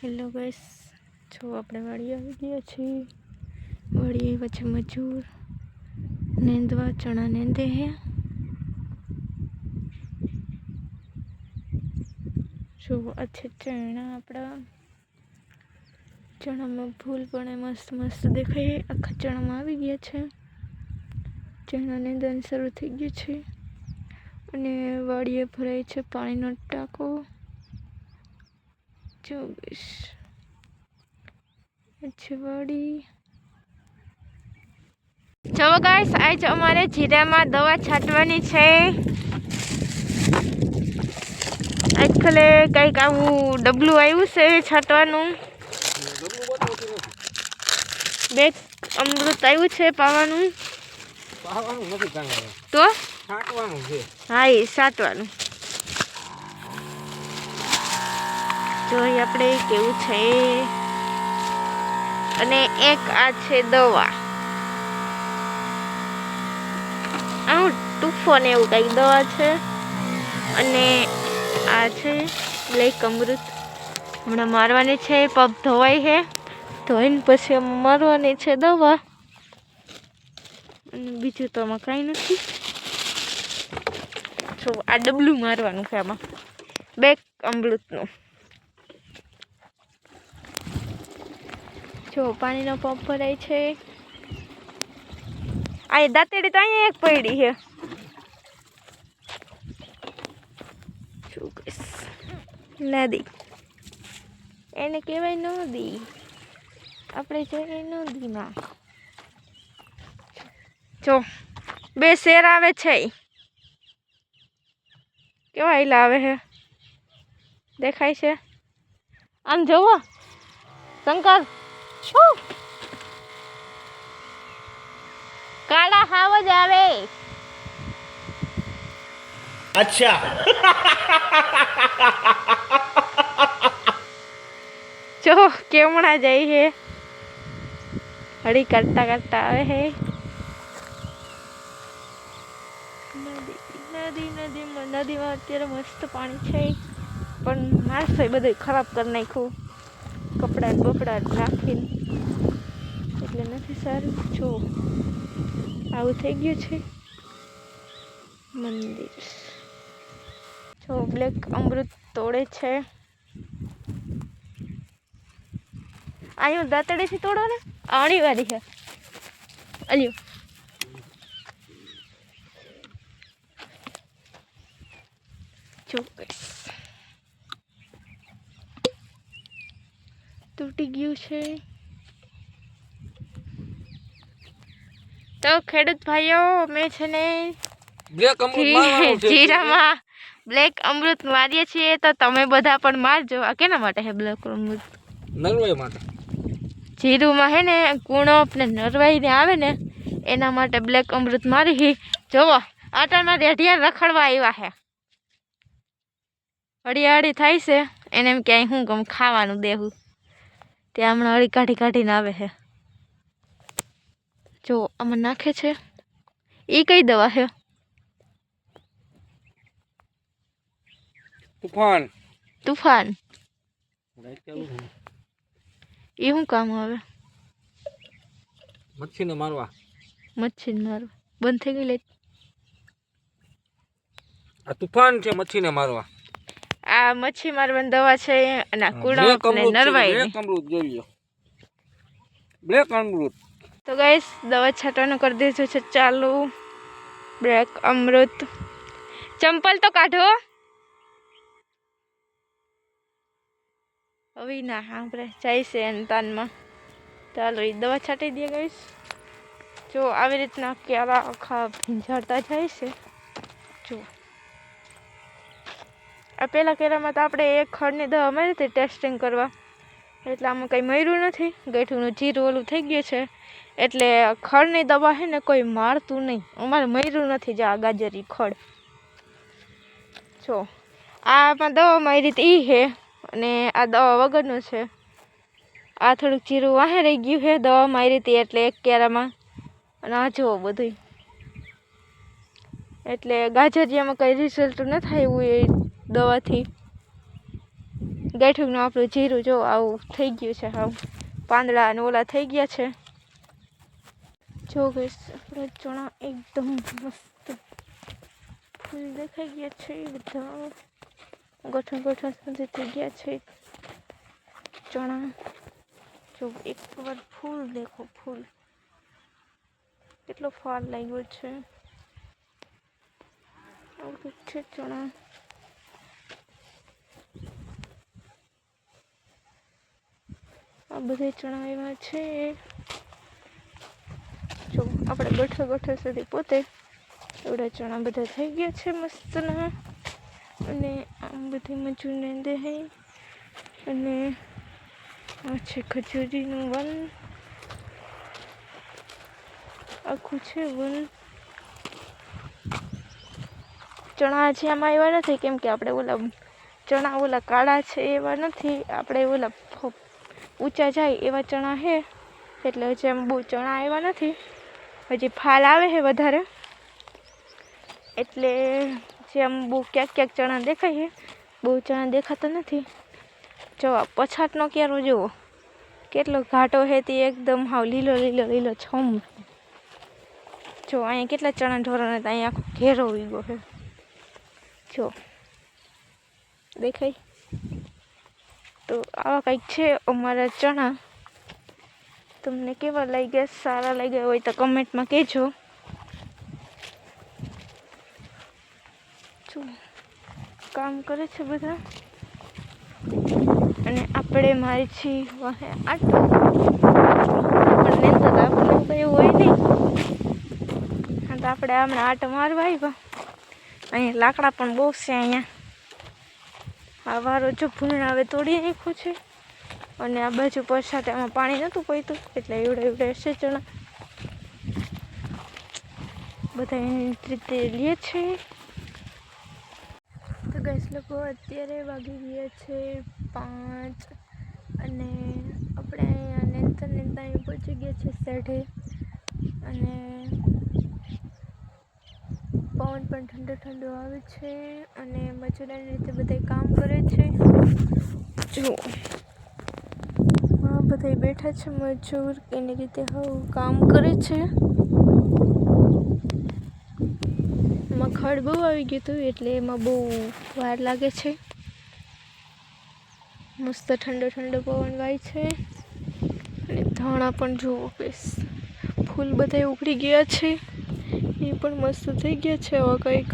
Hello guys, જો આપણે વાડી આવી ગયા છીએ. વાડી આવ્યા છે મજૂર નેંદવા, ચણા નેંદે હે. જો આ છે ચણા. આપણા ચણામાં ફૂલ પણ મસ્ત મસ્ત દેખાય. આખા ચણામાં આવી ગયા છે. ચણા નેંદવાનું શરૂ થઈ ગયું છે અને વાડીએ ભરાય છે પાણીનો ટાંકો. જો વાડી. ચલો ગાઈસ, આજ અમારે જીરામાં દવા છાંટવાની છે. આજકાલે કંઈક આવું ડબલું આવ્યું છે છાંટવાનું. બેક અમૃત આવ્યું છે પાવાનું. તો હા, એ છાંટવાનું. જોઈએ આપણે કેવું છે. અને એક આ છે દવા, આવું ટૂફો ને એવું કંઈક દવા છે. અને આ છે બ્લેક અમૃત. હમણાં મારવાની છે. પગ ધોવાય છે, ધોઈને પછી મારવાની છે દવા. અને બીજું તો આમાં કાંઈ નથી. જો આ ડબલું મારવાનું છે આમાં બ્લેક અમૃતનું. જો પાણીનો પંપ ભરાય છે. આ દાંતેડી તો અહીંયા એક પડી છે. નદી એને કહેવાય નદી. આપણે જઈએ નદીમાં. જો બે શેર આવે છે. કેવા હિલા આવે છે, દેખાય છે? આમ જોવો શંકર, શું કાળા હાવ જ આવે. अच्छा જો કેમણા જાય છે, હળી કરતા કરતા આવે છે. નદીમાં અત્યારે મસ્ત પાણી છે, પણ માણસો બધું ખરાબ કરી નાખ્યું કપડા બપડા નાખીને, એટલે નથી સારું. જો આવું થઈ ગયું છે મંદિર. જો બ્લેક અમૃત તોડે છે. અહીંયા દાંતડેથી તોડો ને, આણી વાળી છે. અલ્યો જો તૂટી ગયું છે. તો ખેડૂત ભાઈઓ, મેં છે ને જીરામાં બ્લેક અમૃત મારીએ છીએ, તો તમે બધા પણ મારજો. આ કેના માટે છે બ્લેક અમૃત? નરવાઈ માટે. જીરુમાં હે ને કુણપ ને નરવાઈ ને આવે ને, એના માટે બ્લેક અમૃત મારી. જોવો આટામાં રેઢિયા રખડવા આવ્યા છે. હળિયાળી થાય છે એને એમ ક્યાંય હું ગમ ખાવાનું દેવું, ત્યાં હમણાં હળી કાઢી કાઢીને આવે છે. જો આમાં નાખે છે. એ કઈ દવા છે? તુફાન. એ શું કામ આવે? મચ્છીને મારવા. મચ્છીને મારવા. બંધ થઈ ગઈ લાઈટ. આ તુફાન છે મચ્છીને મારવા. આ મચ્છી મારવાની દવા છે. અને કુણપ ને નરવાઈ. બ્લેક અમૃત જોઈ લો, બ્લેક અમૃત. તો ગાઈસ, દવા છાંટવાનું કરી દીધું છે ચાલુ. બ્લેક અમૃત. ચંપલ તો કાઢો. હવે ના આપણે જાય છે તાનમાં. ચાલો એ દવા છાંટી દઈએ ગાઈસ. જો આવી રીતના કેળા આખા ભીંજાડતા જાય છે. જો આ પેલા કેળામાં તો આપણે એક ખડની દવા મારી હતી ટેસ્ટિંગ કરવા, એટલે આમાં કંઈ મર્યું નથી. ગઠુંનું જીરું ઓલું થઈ ગયું છે, એટલે ખડની દવા છે ને કોઈ મારતું નહીં. અમારે મર્યું નથી. જો આ ગાજરી ખડ. જો આમાં દવા મારી હતી એ છે, અને આ દવા વગરનું છે. આ થોડુંક જીરું વાહે રહી ગયું છે, દવા મારી હતી એટલે એક કેરામાં. અને આ જુઓ બધું, એટલે ગાજરિયામાં કંઈ રિઝલ્ટ ન થાય એવું એ દવાથી. ગેઠુંનું આપણું જીરું જો આવું થઈ ગયું છે. હાવ પાંદડા અને ઓલા થઈ ગયા છે. જો ગાઈસ આપણે ચણા એકદમ મસ્ત ફૂલ દેખાઈ ગયા છે. બધા ગઠણ ગઠણ સુધી થઈ ગયા છે ચણા. જો એકવાર ફૂલ દેખો, ફૂલ કેટલો ફાલ લાગ્યો છે. આવું છે ચણા. આ બધા ચણા એવા છે. જો આપણે ગઠર ગઠર સુધી પોતે એવડા ચણા બધા થઈ ગયા છે મસ્તના. અને આમ બધી મજૂરને દે. અને આ છે ખજૂરીનું વન, આખું છે વન. ચણા છે આમાં એવા નથી, કેમ કે આપણે ઓલા ચણા ઓલા કાળા છે એવા નથી, આપણે ઓલા ઊંચા જાય એવા ચણા છે. એટલે હજી આમ બહુ ચણા એવા નથી, હજી ફાલ આવે છે વધારે. એટલે જે આમ બહુ ક્યાંક ક્યાંક ચણા દેખાય છે, બહુ ચણા દેખાતા નથી. જો આ પછાતનો ક્યારો જુઓ કેટલો ઘાટો છે, તે એકદમ હાવ લીલો લીલો લીલો છમ. જો અહીંયા કેટલા ચણા ઢોરણ હતા, અહીંયા આખો ઘેરો વીગો છે. જો દેખાય. તો આવા કંઈક છે અમારા ચણા. તમને કેવા લાગ્યા? સારા લાગ્યા હોય તો કમેન્ટમાં કહેજો. જો કામ કરે છે બધા. અને આપણે મારી છીએ વાહે આટો. આપણને તો આપણને કંઈ હોય નહીં. હા તો આપણે હમણાં આટો મારવા આવ્યા. અહીંયા લાકડા પણ બહુ છે. અહીંયા આ વારો જો ભૂંડ હવે તોડી નાખ્યું છે. અને આ બાજુ પરસાતે આમાં પાણી નહોતું પડતું, એટલે એવડે એવડે હશે ચણા. બધા એની રીતે લે છે. તો ગાઈસ લોકો અત્યારે વાગી ગયા છે 5 અને આપણે અહીંયા નેતા પહોંચી ગયા છે સાઢે. અને પવન પણ ઠંડો ઠંડો આવે છે. અને મજૂરાની રીતે બધા કામ કરે છે. જો બધા બેઠા છે મજૂર, એની રીતે કામ કરે છે. એમાં ખડ બહુ આવી ગયું હતું, એટલે એમાં બહુ વાર લાગે છે. મસ્ત ઠંડો ઠંડો પવન વાય છે. અને ધાણા પણ જુઓ બેસ ફૂલ બધા ઉખડી ગયા છે, એ પણ મસ્ત થઈ ગયા છે. હવે કંઈક